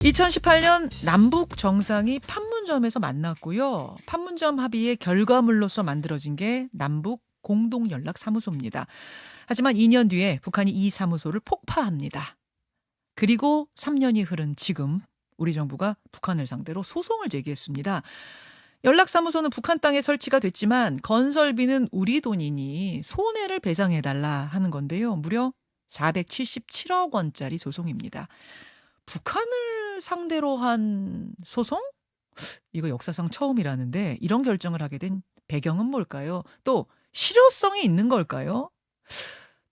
2018년 남북 정상이 판문점에서 만났고요. 판문점 합의의 결과물로서 만들어진 게 남북 공동연락사무소입니다. 하지만 2년 뒤에 북한이 이 사무소를 폭파합니다. 그리고 3년이 흐른 지금 우리 정부가 북한을 상대로 소송을 제기했습니다. 연락사무소는 북한 땅에 설치가 됐지만 건설비는 우리 돈이니 손해를 배상해달라 하는 건데요. 무려 477억 원짜리 소송입니다. 북한을 상대로 한 소송? 이거 역사상 처음이라는데 이런 결정을 하게 된 배경은 뭘까요? 또 실효성이 있는 걸까요?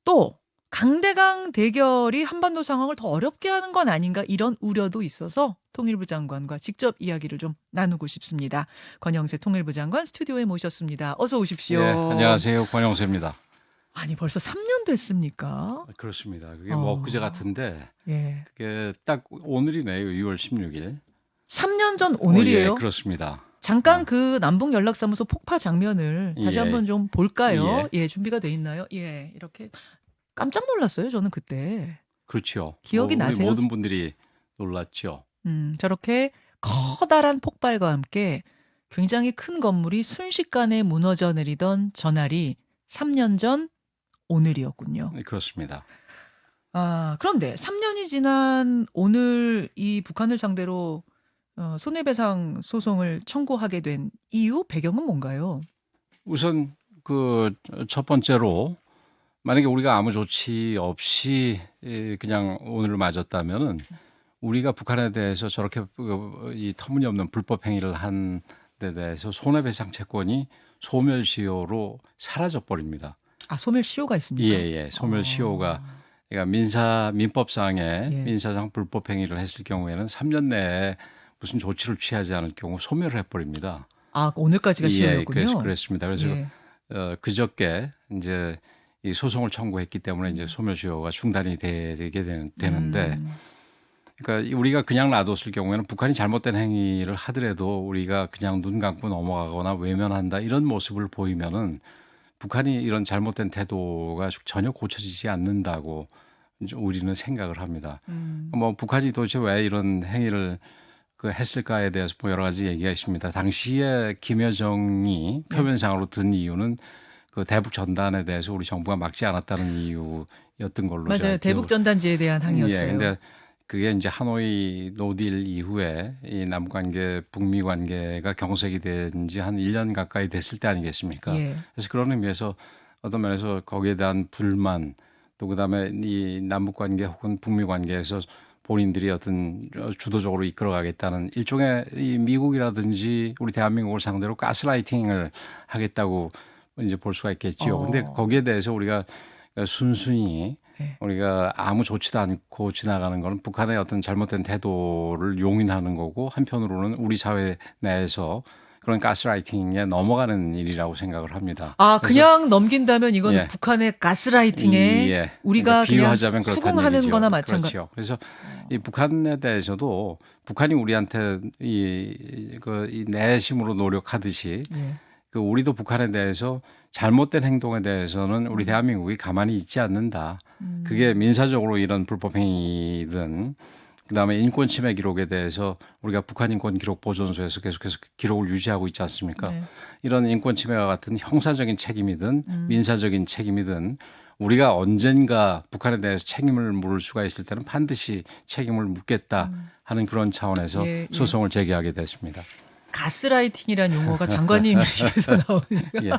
또 강대강 대결이 한반도 상황을 더 어렵게 하는 건 아닌가 이런 우려도 있어서 통일부 장관과 직접 이야기를 좀 나누고 싶습니다. 권영세 통일부 장관 스튜디오에 모셨습니다. 어서 오십시오. 네, 안녕하세요. 권영세입니다. 아니 벌써 3년 됐습니까? 그렇습니다. 그게 뭐 엊그제 같은데 예. 그게 딱 오늘이네요. 6월 16일. 3년 전 오늘이에요? 예, 그렇습니다. 잠깐 그 남북 연락사무소 폭파 장면을 다시 예. 한번 좀 볼까요? 예, 준비가 돼 있나요? 예, 이렇게 깜짝 놀랐어요. 저는 그때. 그렇죠. 기억이 우리 나세요? 모든 분들이 놀랐죠. 저렇게 커다란 폭발과 함께 굉장히 큰 건물이 순식간에 무너져 내리던 전날이 3년 전 오늘이었군요. 네, 그렇습니다. 아, 그런데 3년이 지난 오늘 이 북한을 상대로 손해배상 소송을 청구하게 된 이유, 배경은 뭔가요? 우선 그 첫 번째로 만약에 우리가 아무 조치 없이 그냥 오늘을 맞았다면은 우리가 북한에 대해서 저렇게 이 터무니없는 불법 행위를 한 데 대해서 손해배상 채권이 소멸시효로 사라져 버립니다. 아, 소멸시효가 있습니까? 예. 소멸시효가 그러니까 민법상에 예. 민사상 불법 행위를 했을 경우에는 3년 내에 무슨 조치를 취하지 않을 경우 소멸을 해버립니다. 아, 오늘까지가 시효였군요. 그랬습니다. 그래서 예. 그저께 이제 이 소송을 청구했기 때문에 이제 소멸시효가 중단이 되게 되는데, 그러니까 우리가 그냥 놔뒀을 경우에는 북한이 잘못된 행위를 하더라도 우리가 그냥 눈 감고 넘어가거나 외면한다 이런 모습을 보이면은 북한이 이런 잘못된 태도가 전혀 고쳐지지 않는다고 이제 우리는 생각을 합니다. 뭐 북한이 도대체 왜 이런 행위를 했을까에 대해서 뭐 여러 가지 얘기가 있습니다. 당시에 김여정이 표면상으로 든 이유는 그 대북 전단에 대해서 우리 정부가 막지 않았다는 이유였던 걸로 맞아요. 대북 전단지에 대한 항의였어요. 예, 근데 그게 이제 하노이 노딜 이후에 이 남관계, 북미 관계가 경색이 된 지 한 1년 가까이 됐을 때 아니겠습니까? 예. 그래서 그런 의미에서 어떤 면에서 거기에 대한 불만 또 그다음에 이 남북 관계 혹은 북미 관계에서 본인들이 어떤 주도적으로 이끌어가겠다는 일종의 이 미국이라든지 우리 대한민국을 상대로 가스라이팅을 하겠다고 이제 볼 수가 있겠지요. 근데 거기에 대해서 우리가 순순히 네. 우리가 아무 조치도 않고 지나가는 것은 북한의 어떤 잘못된 태도를 용인하는 거고 한편으로는 우리 사회 내에서 그런 가스라이팅에 넘어가는 일이라고 생각을 합니다. 아, 그냥 넘긴다면 이건 예. 북한의 가스라이팅에 우리가 그냥 비유하자면 그렇다는 수긍하는 얘기죠. 거나 마찬가지. 그렇죠. 그래서 이 북한에 대해서도 북한이 우리한테 이 내심으로 노력하듯이 예. 그 우리도 북한에 대해서 잘못된 행동에 대해서는 우리 대한민국이 가만히 있지 않는다. 그게 민사적으로 이런 불법 행위든 그다음에 인권 침해 기록에 대해서 우리가 북한 인권 기록 보존소에서 계속해서 기록을 유지하고 있지 않습니까? 네. 이런 인권 침해와 같은 형사적인 책임이든 민사적인 책임이든 우리가 언젠가 북한에 대해서 책임을 물을 수가 있을 때는 반드시 책임을 묻겠다 하는 그런 차원에서 예. 소송을 제기하게 됐습니다. 가스라이팅이란 용어가 장관님 입에서 나오니까 예.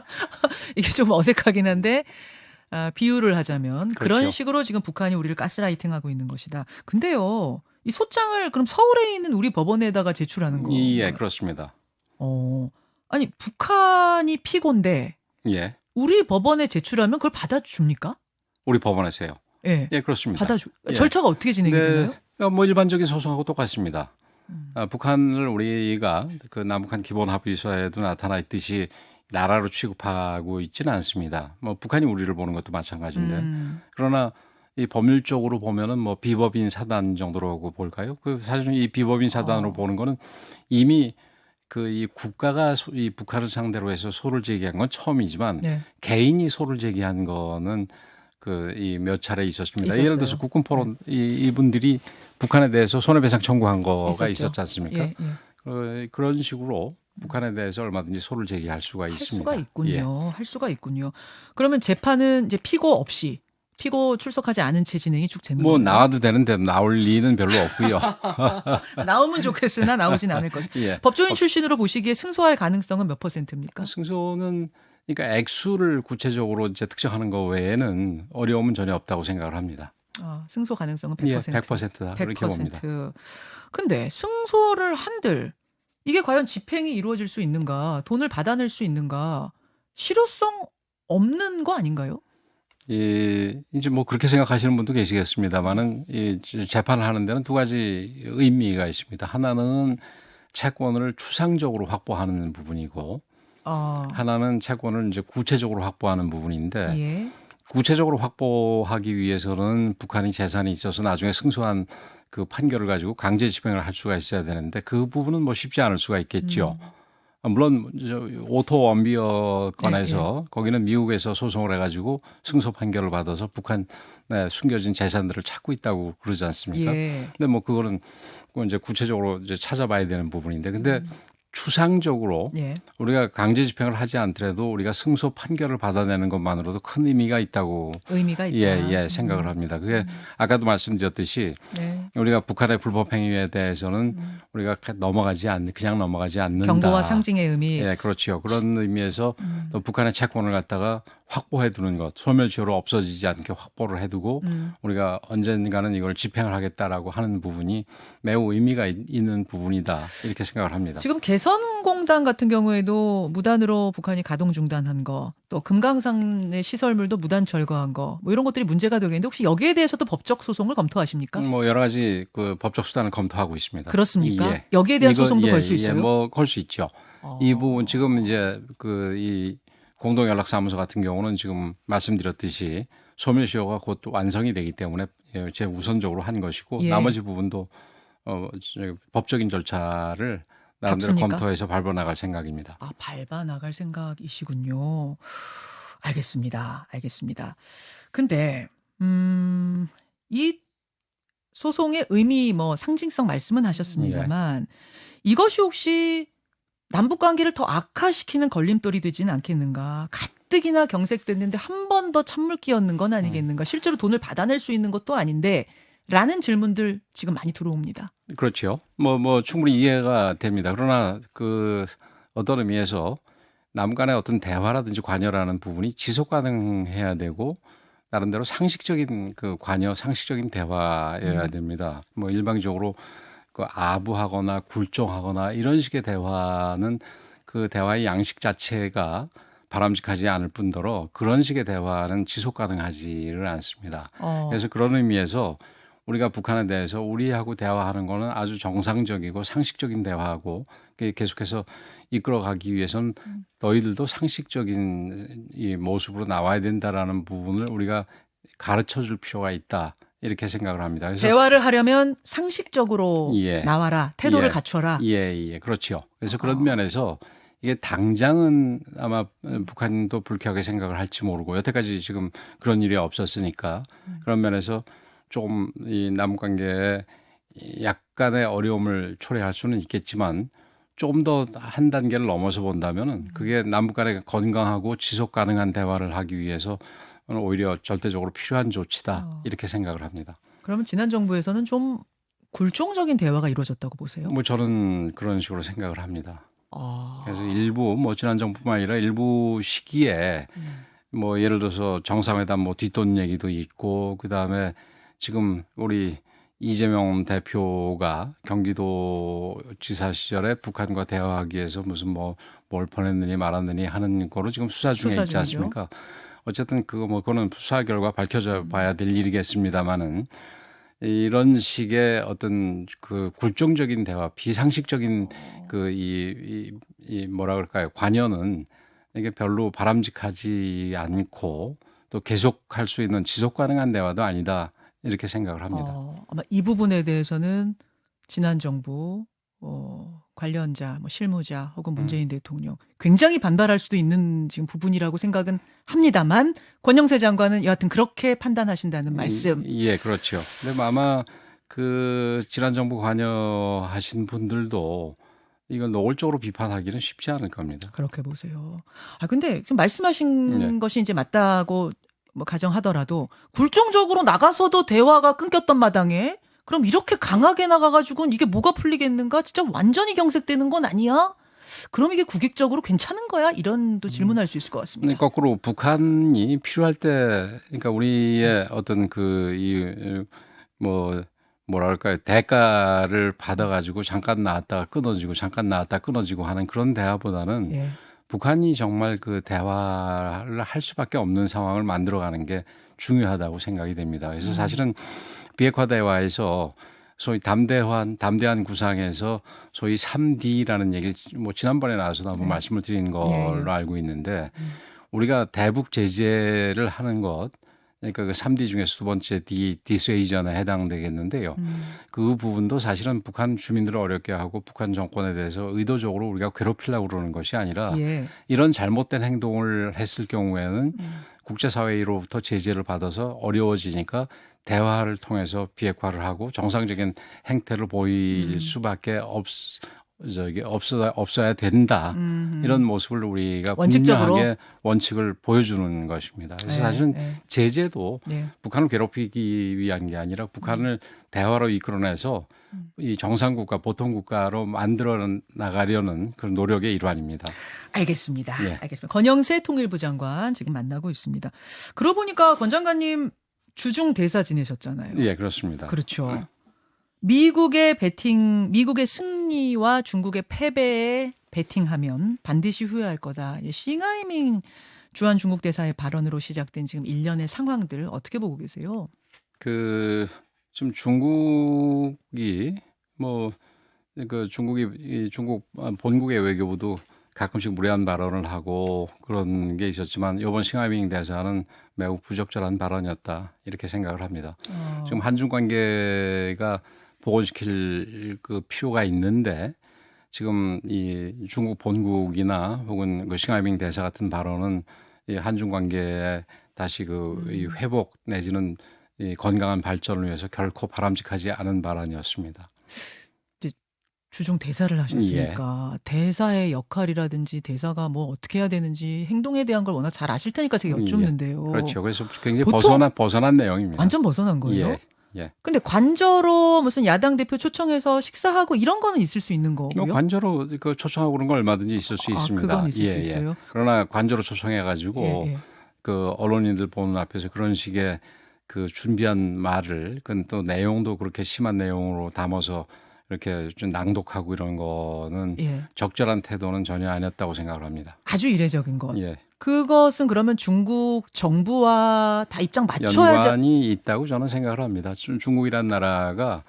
이게 좀 어색하긴 한데 비유를 하자면 그런 그렇죠. 식으로 지금 북한이 우리를 가스라이팅하고 있는 것이다. 근데요, 이 소장을 그럼 서울에 있는 우리 법원에다가 제출하는 거? 예, 그렇습니다. 아니 북한이 피고인데 예, 우리 법원에 제출하면 그걸 받아줍니까? 우리 법원에서요. 예, 예, 그렇습니다. 예. 절차가 어떻게 진행이 되나요? 뭐 일반적인 소송하고 똑같습니다. 북한을 우리가 그 남북한 기본 합의서에도 나타나 있듯이 나라로 취급하고 있지는 않습니다. 뭐 북한이 우리를 보는 것도 마찬가지인데 그러나 이 법률적으로 보면은 뭐 비법인 사단 정도라고 볼까요? 그 사실은 이 비법인 사단으로 보는 거는 이미 그 이 국가가 이 북한을 상대로 해서 소를 제기한 건 처음이지만 네. 개인이 소를 제기한 거는 그 이 몇 차례 있었습니다. 있었어요. 예를 들어서 국군 포론 이분들이 북한에 대해서 손해배상 청구한 거가 있었죠. 있었지 않습니까? 예, 예. 그런 식으로 북한에 대해서 얼마든지 소를 제기할 수가 할 있습니다. 수가 예. 있군요. 할 수가 있군요. 그러면 재판은 이제 피고 없이 피고 출석하지 않은 채 진행이 쭉 되는 뭐 거예요? 나와도 되는데 나올 리는 별로 없고요. 나오면 좋겠으나 나오진 않을 것이. 예. 법조인 출신으로 보시기에 승소할 가능성은 몇 %입니까? 승소는 그러니까 액수를 구체적으로 이제 특정하는 거 외에는 어려움은 전혀 없다고 생각을 합니다. 승소 가능성은 100%. 예, 100%다 그렇게 봅니다. 근데 승소를 한들 이게 과연 집행이 이루어질 수 있는가, 돈을 받아낼 수 있는가, 실효성 없는 거 아닌가요? 이제 뭐 그렇게 생각하시는 분도 계시겠습니다만은 이 재판을 하는 데는 두 가지 의미가 있습니다. 하나는 채권을 추상적으로 확보하는 부분이고, 하나는 채권을 이제 구체적으로 확보하는 부분인데, 예. 구체적으로 확보하기 위해서는 북한이 재산이 있어서 나중에 승소한 그 판결을 가지고 강제 집행을 할 수가 있어야 되는데 그 부분은 뭐 쉽지 않을 수가 있겠죠. 물론 오토 원비어 건에서 거기는 미국에서 소송을 해가지고 승소 판결을 받아서 북한에 숨겨진 재산들을 찾고 있다고 그러지 않습니까? 예. 근데 뭐 그거는 이제 구체적으로 이제 찾아봐야 되는 부분인데, 근데 추상적으로 예. 우리가 강제 집행을 하지 않더라도 우리가 승소 판결을 받아내는 것만으로도 큰 의미가 있다고 의미가 있다. 생각을 합니다. 그게 아까도 말씀드렸듯이 네. 우리가 북한의 불법 행위에 대해서는 우리가 그냥 넘어가지 않는다. 경고와 상징의 의미. 예, 그렇죠. 그런 의미에서 또 북한의 채권을 갖다가 확보해 두는 것, 소멸시효로 없어지지 않게 확보를 해두고 우리가 언젠가는 이걸 집행을 하겠다라고 하는 부분이 매우 의미가 있는 부분이다 이렇게 생각을 합니다. 지금 개선공단 같은 경우에도 무단으로 북한이 가동 중단한 거, 또 금강산의 시설물도 무단 철거한 거, 뭐 이런 것들이 문제가 되겠는데 혹시 여기에 대해서도 법적 소송을 검토하십니까? 뭐 여러 가지 그 법적 수단을 검토하고 있습니다. 그렇습니까? 예. 여기에 대한 소송도 걸 수 있어요? 뭐 걸 수 있죠. 이 부분 지금 이제 이 공동연락사무소 같은 경우는 지금 말씀드렸듯이 소멸시효가 곧 완성이 되기 때문에 제 우선적으로 한 것이고 예. 나머지 부분도 법적인 절차를 나름대로 밟습니까? 검토해서 밟아 나갈 생각입니다. 밟아 나갈 생각이시군요. 알겠습니다. 근데 이 소송의 의미 뭐 상징성 말씀은 하셨습니다만 이것이 혹시 남북 관계를 더 악화시키는 걸림돌이 되지는 않겠는가? 가뜩이나 경색됐는데 한 번 더 찬물 끼얹는 건 아니겠는가? 실제로 돈을 받아낼 수 있는 것도 아닌데 라는 질문들 지금 많이 들어옵니다. 그렇죠. 뭐 충분히 이해가 됩니다. 그러나 그 어떤 의미에서 남 간의 어떤 대화라든지 관여라는 부분이 지속 가능해야 되고 나름대로 상식적인 그 관여, 상식적인 대화여야 됩니다. 뭐 일방적으로 그 아부하거나 굴종하거나 이런 식의 대화는 그 대화의 양식 자체가 바람직하지 않을 뿐더러 그런 식의 대화는 지속 가능하지를 않습니다. 그래서 그런 의미에서 우리가 북한에 대해서 우리하고 대화하는 거는 아주 정상적이고 상식적인 대화하고 계속해서 이끌어가기 위해서는 너희들도 상식적인 이 모습으로 나와야 된다라는 부분을 우리가 가르쳐 줄 필요가 있다. 이렇게 생각을 합니다. 그래서 대화를 하려면 상식적으로 나와라. 태도를 갖춰라. 예, 그렇죠. 그래서 그런 면에서 이게 당장은 아마 북한도 불쾌하게 생각을 할지 모르고 여태까지 지금 그런 일이 없었으니까 그런 면에서 조금 이 남북 관계에 약간의 어려움을 초래할 수는 있겠지만 조금 더 한 단계를 넘어서 본다면은 그게 남북 간의 건강하고 지속 가능한 대화를 하기 위해서 오히려 절대적으로 필요한 조치다 이렇게 생각을 합니다. 그러면 지난 정부에서는 좀 굴종적인 대화가 이루어졌다고 보세요? 뭐 저는 그런 식으로 생각을 합니다. 그래서 일부 뭐 지난 정부뿐만 아니라 일부 시기에 뭐 예를 들어서 정상회담 뭐 뒷돈 얘기도 있고 그다음에 지금 우리 이재명 대표가 경기도 지사 시절에 북한과 대화하기 위해서 무슨 뭐 뭘 보냈느니 말았느니 하는 거로 지금 수사 중에 있지 않습니까? 어쨌든 그거는 수사 결과 밝혀져 봐야 될 일이겠습니다만은 이런 식의 어떤 그 굴종적인 대화, 비상식적인 이 뭐라 그럴까요? 관여는 이게 별로 바람직하지 않고 또 계속할 수 있는 지속 가능한 대화도 아니다. 이렇게 생각을 합니다. 아마 이 부분에 대해서는 지난 정부 관련자, 뭐 실무자 혹은 문재인 대통령 굉장히 반발할 수도 있는 지금 부분이라고 생각은 합니다만 권영세 장관은 여하튼 그렇게 판단하신다는 말씀. 예, 그렇죠. 근데 아마 그 지난 정부 관여하신 분들도 이걸 노골적으로 비판하기는 쉽지 않을 겁니다. 그렇게 보세요. 근데 지금 말씀하신 네. 것이 이제 맞다고 뭐 가정하더라도 굴종적으로 나가서도 대화가 끊겼던 마당에 그럼 이렇게 강하게 나가가지고는 이게 뭐가 풀리겠는가? 진짜 완전히 경색되는 건 아니야? 그럼 이게 국익적으로 괜찮은 거야? 이런 또 질문할 수 있을 것 근데 같습니다. 거꾸로 북한이 필요할 때, 그러니까 우리의 어떤 뭐랄까요, 대가를 받아가지고 잠깐 나왔다가 끊어지고 잠깐 나왔다 끊어지고 하는 그런 대화보다는 예. 북한이 정말 그 대화를 할 수밖에 없는 상황을 만들어가는 게 중요하다고 생각이 됩니다. 그래서 사실은 비핵화 대화에서 소위 담대한 구상에서 소위 3D라는 얘기를 뭐 지난번에 나와서도 한번 네. 말씀을 드린 걸로 예. 알고 있는데 우리가 대북 제재를 하는 것 그러니까 그 3D 중에서 두 번째 디스웨이전에 해당되겠는데요. 그 부분도 사실은 북한 주민들을 어렵게 하고 북한 정권에 대해서 의도적으로 우리가 괴롭히려고 그러는 것이 아니라 예. 이런 잘못된 행동을 했을 경우에는 국제사회로부터 제재를 받아서 어려워지니까 대화를 통해서 비핵화를 하고 정상적인 행태를 보일 수밖에 없어야 된다. 이런 모습을 우리가 원칙적으로? 분명하게 원칙을 보여주는 것입니다. 그래서 예, 사실은 예. 제재도 예. 북한을 괴롭히기 위한 게 아니라 북한을 대화로 이끌어내서 이 정상국가, 보통국가로 만들어 나가려는 그런 노력의 일환입니다. 알겠습니다. 예. 알겠습니다. 권영세 통일부 장관 지금 만나고 있습니다. 그러고 보니까 권 장관님 주중 대사 지내셨잖아요. 예, 그렇습니다. 그렇죠. 미국의 승리와 중국의 패배에 베팅하면 반드시 후회할 거다. 싱하이밍 주한 중국 대사의 발언으로 시작된 지금 일련의 상황들 어떻게 보고 계세요? 지금 중국이 중국 본국의 외교부도 가끔씩 무례한 발언을 하고 그런 게 있었지만 이번 싱하이밍 대사는 매우 부적절한 발언이었다 이렇게 생각을 합니다. 지금 한중 관계가 복원시킬 그 필요가 있는데 지금 이 중국 본국이나 혹은 그 싱하이밍 대사 같은 발언은 이 한중 관계에 다시 이 회복 내지는 이 건강한 발전을 위해서 결코 바람직하지 않은 발언이었습니다. 주중 대사를 하셨으니까 대사의 역할이라든지 대사가 뭐 어떻게 해야 되는지 행동에 대한 걸 워낙 잘 아실 테니까 제가 여쭙는데요. 그렇죠. 그래서 굉장히 보통 벗어난 내용입니다. 완전 벗어난 거예요? 예. 근데 관저로 무슨 야당 대표 초청해서 식사하고 이런 거는 있을 수 있는 거고요? 관저로 그 초청하고 그런 건 얼마든지 있을 수 있습니다. 그건 있을 수 있어요. 그러나 관저로 초청해가지고 그 언론인들 보는 앞에서 그런 식의 그 준비한 말을 그건 또 내용도 그렇게 심한 내용으로 담아서 이렇게 좀 낭독하고 이런 거는 적절한 태도는 전혀 아니었다고 생각을 합니다. 아주 이례적인 것. 예. 그것은 그러면 중국 정부와 다 입장 맞춰야지. 연관이 있다고 저는 생각을 합니다. 중국이란 나라가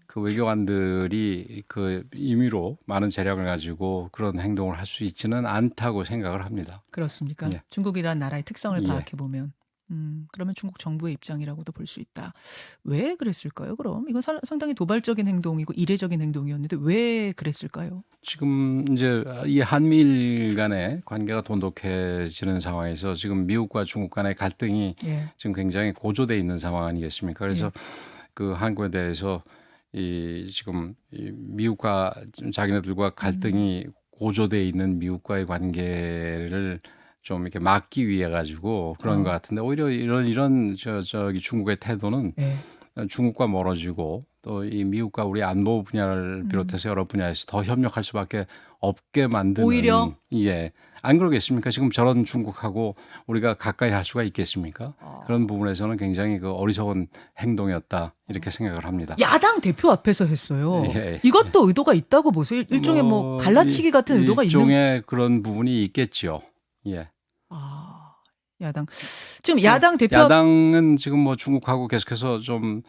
그 외교관들이 그 임의로 많은 재량을 가지고 그런 행동을 할 수 있지는 않다고 생각을 합니다. 그렇습니까? 예. 중국이란 나라의 특성을 파악해 보면. 그러면 중국 정부의 입장이라고도 볼 수 있다. 왜 그랬을까요? 그럼 이건 상당히 도발적인 행동이고 이례적인 행동이었는데 왜 그랬을까요? 지금 이제 이 한미일 간의 관계가 돈독해지는 상황에서 지금 미국과 중국 간의 갈등이 지금 굉장히 고조돼 있는 상황 아니겠습니까? 그래서 그 한국에 대해서 지금 미국과 자기네들과 갈등이 고조돼 있는 미국과의 관계를 좀 이렇게 막기 위해 가지고 그런 것 같은데 오히려 이런 저기 중국의 태도는 중국과 멀어지고 또 이 미국과 우리 안보 분야를 비롯해서 여러 분야에서 더 협력할 수밖에 없게 만드는 오히려 안 그러겠습니까? 지금 저런 중국하고 우리가 가까이 할 수가 있겠습니까? 그런 부분에서는 굉장히 그 어리석은 행동이었다 이렇게 생각을 합니다. 야당 대표 앞에서 했어요. 이것도 의도가 있다고 보세요. 일종의 뭐 갈라치기 같은 의도가 있는. 일종의 그런 부분이 있겠죠. 예. 야당 지금 야당 대표 야당은 지금 뭐 중국하고 계속해서 좀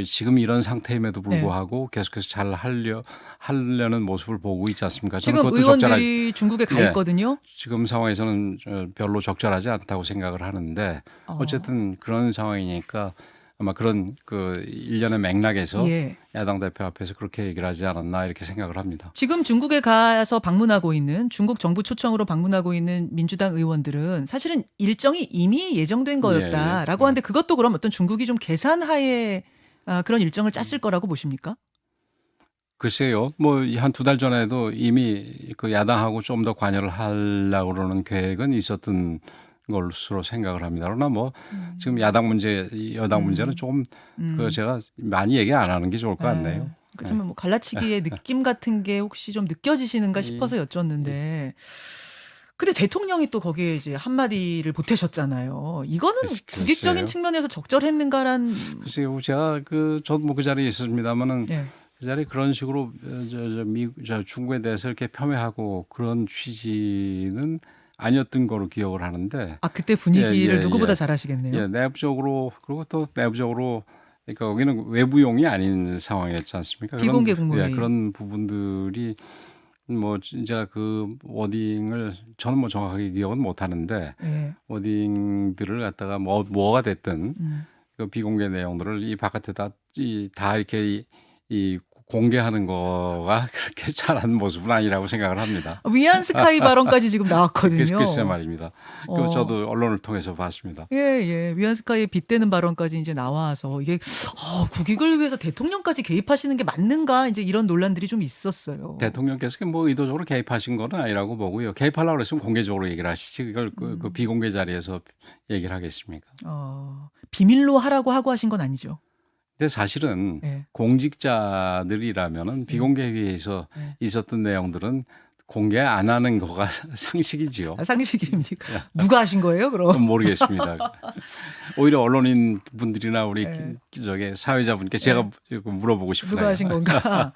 지금 이런 상태임에도 불구하고 계속해서 잘 하려는 모습을 보고 있지 않습니까? 지금 의원들이 중국에 가 있거든요. 지금 상황에서는 별로 적절하지 않다고 생각을 하는데 어쨌든 그런 상황이니까 아마 그런 그 일련의 맥락에서 야당 대표 앞에서 그렇게 얘기를 하지 않았나 이렇게 생각을 합니다. 지금 중국에 가서 방문하고 있는 중국 정부 초청으로 방문하고 있는 민주당 의원들은 사실은 일정이 이미 예정된 거였다라고 하는데 그것도 그럼 어떤 중국이 좀 계산하에 그런 일정을 짰을 거라고 보십니까? 글쎄요. 뭐 한 2달 전에도 이미 그 야당하고 좀 더 관여를 하려고 그러는 계획은 있었던 것으로 생각을 합니다. 그러나 뭐 지금 음. 야당 문제, 여당 문제는 음. 조금 그 음. 제가 많이 얘기 안 하는 게 좋을 것 같네요. 그 예. 좀 뭐 갈라치기의 느낌 같은 게 혹시 좀 느껴지시는가 이 싶어서 여쭸는데 근데 대통령이 또 거기에 이제 한마디를 보태셨잖아요. 이거는 국익적인 글쎄요. 측면에서 적절했는가란 글쎄요. 제가 저도 뭐 그 자리에 있었습니다마는 예. 그 자리에 그런 식으로 중국에 대해서 이렇게 폄훼하고 그런 취지는 아니었던 거로 기억을 하는데 그때 예, 분위기를 예, 누구보다 예. 잘 아시겠네요. 예, 내부적으로 그리고 또 내부적으로 그러니까 거기는 외부용이 아닌 상황이었지 않습니까? 비공개 예, 국무회의. 그런 부분들이 뭐 진짜 그 워딩을 저는 뭐 정확하게 기억은 못 하는데 예. 워딩들을 갖다가 뭐가 됐든 음. 그 비공개 내용들을 이 바깥에다 다 이렇게 이 공개하는 거가 그렇게 잘한 모습은 아니라고 생각을 합니다. 위안스카이 발언까지 지금 나왔거든요. 글쎄 말입니다. 그 어. 저도 언론을 통해서 봤습니다. 예. 위안스카이의 빗대는 발언까지 이제 나와서 이게 국익을 위해서 대통령까지 개입하시는 게 맞는가 이제 이런 논란들이 좀 있었어요. 대통령께서 뭐 의도적으로 개입하신 건 아니라고 보고요. 개입하려고 그랬으면 공개적으로 얘기를 하시지 그걸 그 비공개 자리에서 얘기를 하겠습니까? 비밀로 하라고 하고 하신 건 아니죠. 근데 사실은 예. 공직자들이라면은 비공개 회의에서 예. 있었던 내용들은 공개 안 하는 거가 상식이지요. 상식입니까? 누가 하신 거예요, 그럼? 모르겠습니다. 오히려 언론인 분들이나 우리 예. 저기 사회자분께 제가 물어보고 싶네요. 누가 하신 건가?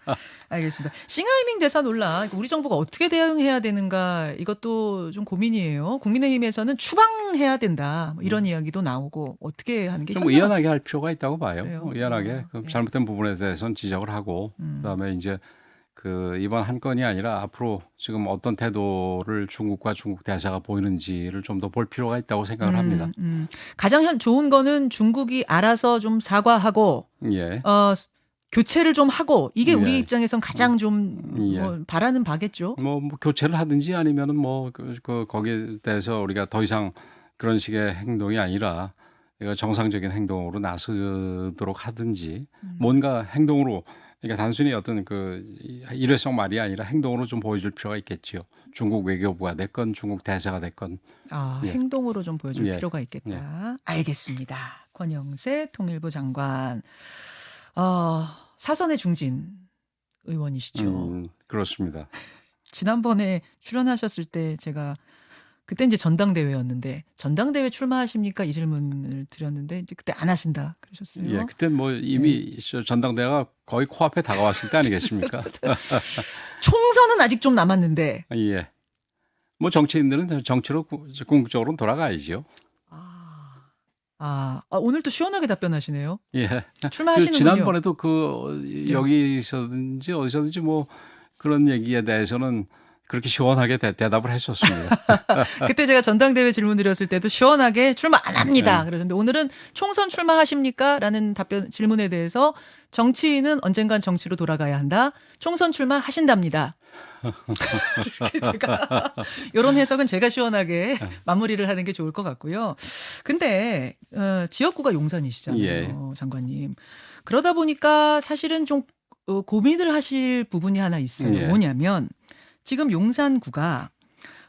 알겠습니다. 싱하이밍 대사 논란, 우리 정부가 어떻게 대응해야 되는가 이것도 좀 고민이에요. 국민의힘에서는 추방해야 된다 뭐 이런 이야기도 나오고 어떻게 하는 게 좀 현명한- 의연하게 할 필요가 있다고 봐요. 그래요? 의연하게 그 예. 잘못된 부분에 대해서는 지적을 하고 그다음에 이제 그 이번 한 건이 아니라 앞으로 지금 어떤 태도를 중국과 중국 대사가 보이는지를 좀 더 볼 필요가 있다고 생각을 합니다. 가장 좋은 거는 중국이 알아서 좀 사과하고 예. 교체를 좀 하고 이게 우리 예. 입장에선 가장 좀 예. 뭐 바라는 바겠죠. 뭐 교체를 하든지 아니면은 뭐 거기에 대해서 우리가 더 이상 그런 식의 행동이 아니라 이거 정상적인 행동으로 나서도록 하든지 뭔가 행동으로 그러니까 단순히 어떤 그 일회성 말이 아니라 행동으로 좀 보여줄 필요가 있겠지요. 중국 외교부가 됐건 중국 대사가 됐건. 예. 행동으로 좀 보여줄 예. 필요가 있겠다. 알겠습니다. 권영세 통일부 장관. 사선의 중진 의원이시죠. 그렇습니다. 지난번에 출연하셨을 때 제가 그때 이제 전당대회였는데 전당대회 출마하십니까? 이 질문을 드렸는데 이제 그때 안 하신다 그러셨어요. 예, 그때 뭐 이미 저 전당대회가 거의 코앞에 다가왔을 때 아니겠습니까? 총선은 아직 좀 남았는데. 예. 뭐 정치인들은 정치로 궁극적으로는 돌아가야죠. 오늘 또 시원하게 답변하시네요. 예. 출마하시는군요. 지난번에도 여기서든지 어디서든지 뭐 그런 얘기에 대해서는 그렇게 시원하게 대답을 했었습니다. 그때 제가 전당대회 질문 드렸을 때도 시원하게 출마 안 합니다. 그러셨는데 오늘은 총선 출마하십니까? 라는 질문에 대해서 정치인은 언젠간 정치로 돌아가야 한다. 총선 출마하신답니다. 이렇게 제가 이런 해석은 제가 시원하게 마무리를 하는 게 좋을 것 같고요. 근데 지역구가 용산이시잖아요, 예. 장관님. 그러다 보니까 사실은 좀 고민을 하실 부분이 하나 있어요. 예. 뭐냐면 지금 용산구가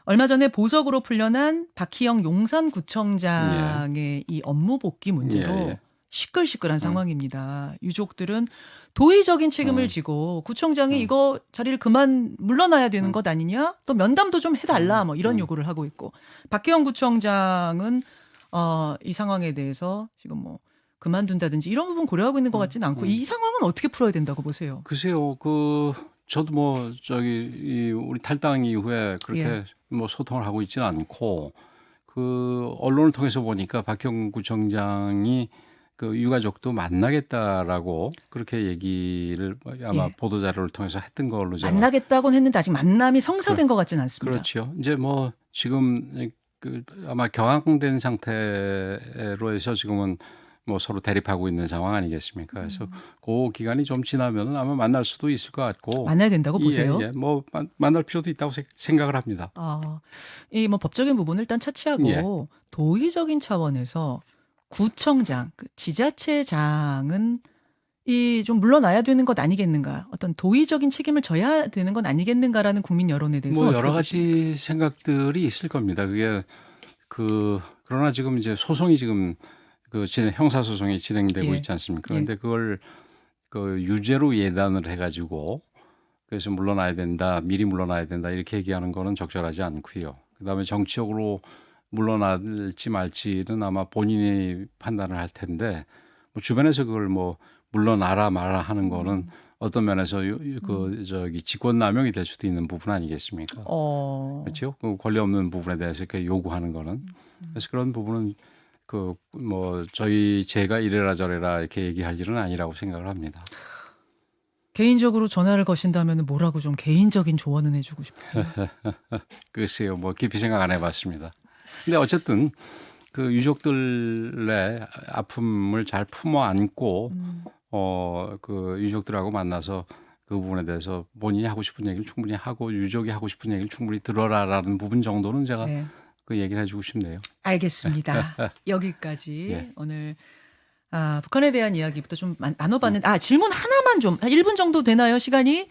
얼마 전에 보석으로 풀려난 박희영 용산구청장의 이 업무 복귀 문제로 예. 시끌시끌한 상황입니다. 유족들은 도의적인 책임을 지고 구청장이 이거 자리를 그만 물러나야 되는 것 아니냐? 또 면담도 좀 해달라 뭐 이런 요구를 하고 있고 박희영 구청장은 이 상황에 대해서 지금 뭐 그만둔다든지 이런 부분 고려하고 있는 것 같지는 않고 이 상황은 어떻게 풀어야 된다고 보세요? 글쎄요, 저도 뭐 우리 탈당 이후에 그렇게 뭐 소통을 하고 있지는 않고 언론을 통해서 보니까 박형 구청장이 그 유가족도 만나겠다라고 그렇게 얘기를 아마 보도자료를 통해서 했던 걸로 제가 만나겠다고는 했는데 아직 만남이 성사된 것 같지는 않습니다. 그렇죠. 이제 뭐 지금 아마 경황된 상태로 해서 지금은 뭐 서로 대립하고 있는 상황 아니겠습니까? 그래서 그 기간이 좀 지나면은 아마 만날 수도 있을 것 같고 만나야 된다고 보세요. 예, 뭐 만날 필요도 있다고 생각을 합니다. 이 뭐 법적인 부분을 일단 차치하고 도의적인 차원에서 구청장, 지자체장은 이 좀 물러나야 되는 것 아니겠는가? 어떤 도의적인 책임을 져야 되는 건 아니겠는가라는 국민 여론에 대해서 뭐 어떻게 여러 보십니까? 가지 생각들이 있을 겁니다. 그게 그러나 지금 이제 소송이 지금 형사 소송이 진행되고 예. 있지 않습니까? 예. 근데 그걸 유죄로 예단을 해가지고 그래서 물러나야 된다, 미리 물러나야 된다 이렇게 얘기하는 거는 적절하지 않고요. 그다음에 정치적으로 물러날지 말지는 아마 본인이 판단을 할 텐데 뭐 주변에서 그걸 뭐 물러나라 마라 하는 거는 어떤 면에서 직권남용이 될 수도 있는 부분 아니겠습니까? 그렇죠? 그 권리 없는 부분에 대해서 이렇게 요구하는 거는 그래서 그런 부분은 제가 이래라 저래라 이렇게 얘기할 일은 아니라고 생각을 합니다. 개인적으로 전화를 거신다면 뭐라고 좀 개인적인 조언은 해주고 싶으세요? 글쎄요, 뭐 깊이 생각 안 해봤습니다. 근데 어쨌든 그 유족들의 아픔을 잘 품어 안고 그 유족들하고 만나서 그 부분에 대해서 본인이 하고 싶은 얘기를 충분히 하고 유족이 하고 싶은 얘기를 충분히 들어라라는 부분 정도는 제가 네. 그 얘기를 해주고 싶네요. 알겠습니다. 여기까지 예. 오늘 북한에 대한 이야기부터 좀 나눠봤는데 질문 하나만 좀 한 1분 정도 되나요? 시간이?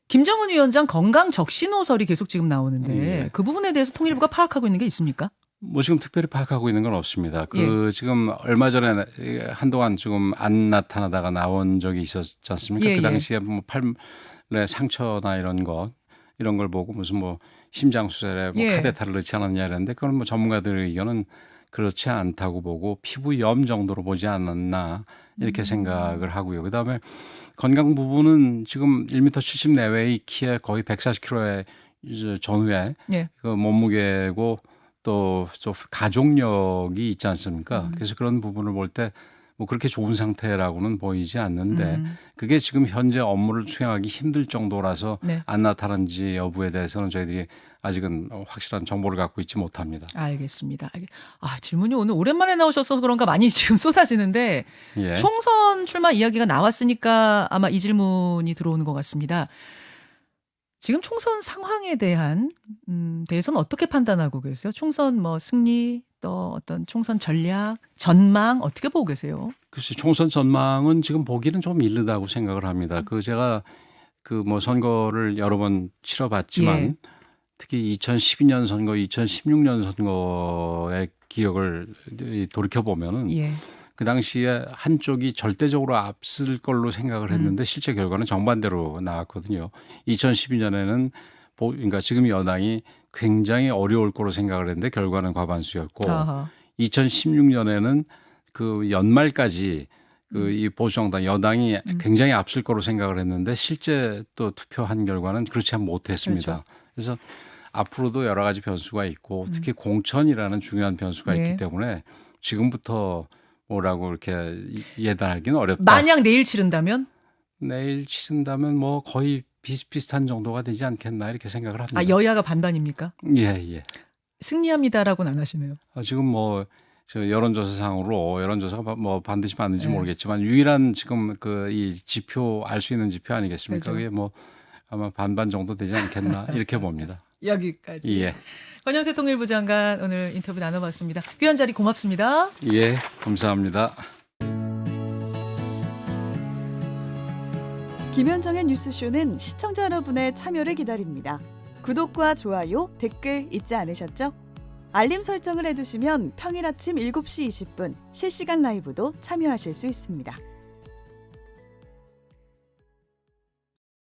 김정은 위원장 건강 적신호설이 계속 지금 나오는데 예. 그 부분에 대해서 통일부가 파악하고 있는 게 있습니까? 뭐 지금 특별히 파악하고 있는 건 없습니다. 예. 지금 얼마 전에 한동안 지금 안 나타나다가 나온 적이 있었지 않습니까? 예, 그 예. 당시에 뭐 팔에 상처나 이런 걸 보고 무슨 뭐 심장 수술에 뭐 예. 카데타를 넣지 않았냐 이랬는데 그건 뭐 전문가들의 의견은 그렇지 않다고 보고 피부염 정도로 보지 않았나 이렇게 생각을 하고요. 그다음에 건강 부분은 지금 1m 70 내외의 키에 거의 140kg의 전후에 예. 그 몸무게고 또 가족력이 있지 않습니까? 그래서 그런 부분을 볼 때 뭐 그렇게 좋은 상태라고는 보이지 않는데 그게 지금 현재 업무를 수행하기 힘들 정도라서 네. 안 나타난지 여부에 대해서는 저희들이 아직은 확실한 정보를 갖고 있지 못합니다. 알겠습니다. 질문이 오늘 오랜만에 나오셔서 그런가 많이 지금 쏟아지는데 예. 총선 출마 이야기가 나왔으니까 아마 이 질문이 들어오는 것 같습니다. 지금 총선 상황에 대해서는 어떻게 판단하고 계세요? 총선 뭐 승리 또 어떤 총선 전략, 전망 어떻게 보고 계세요? 글쎄 총선 전망은 지금 보기는 좀 이르다고 생각을 합니다. 제가 뭐 선거를 여러 번 치러봤지만 예. 특히 2012년 선거, 2016년 선거의 기억을 돌이켜 보면은 예. 그 당시에 한쪽이 절대적으로 앞설 걸로 생각을 했는데 실제 결과는 정반대로 나왔거든요. 2012년에는 그러니까 지금 여당이 굉장히 어려울 거로 생각을 했는데 결과는 과반수였고 아하. 2016년에는 그 연말까지 이 보수정당 여당이 굉장히 앞설 거로 생각을 했는데 실제 또 투표한 결과는 그렇지 못했습니다. 그래서 앞으로도 여러 가지 변수가 있고 특히 공천이라는 중요한 변수가 예. 있기 때문에 지금부터 뭐라고 이렇게 예단하기는 어렵다. 만약 내일 치른다면? 내일 치른다면 뭐 거의 비슷비슷한 정도가 되지 않겠나 이렇게 생각을 합니다. 여야가 반반입니까? 예. 승리합니다라고는 안 하시네요. 지금 뭐 여론조사상으로 여론조사가 뭐 반드시 맞는지 네. 모르겠지만 유일한 지금 이 지표 알 수 있는 지표 아니겠습니까? 그렇죠. 그게 뭐 아마 반반 정도 되지 않겠나 이렇게 봅니다. 여기까지. 예. 권영세 통일부 장관 오늘 인터뷰 나눠봤습니다. 귀한 자리 고맙습니다. 예, 감사합니다. 김현정의 뉴스쇼는 시청자 여러분의 참여를 기다립니다. 구독과 좋아요, 댓글 잊지 않으셨죠? 알림 설정을 해두시면 평일 아침 7시 20분 실시간 라이브도 참여하실 수 있습니다.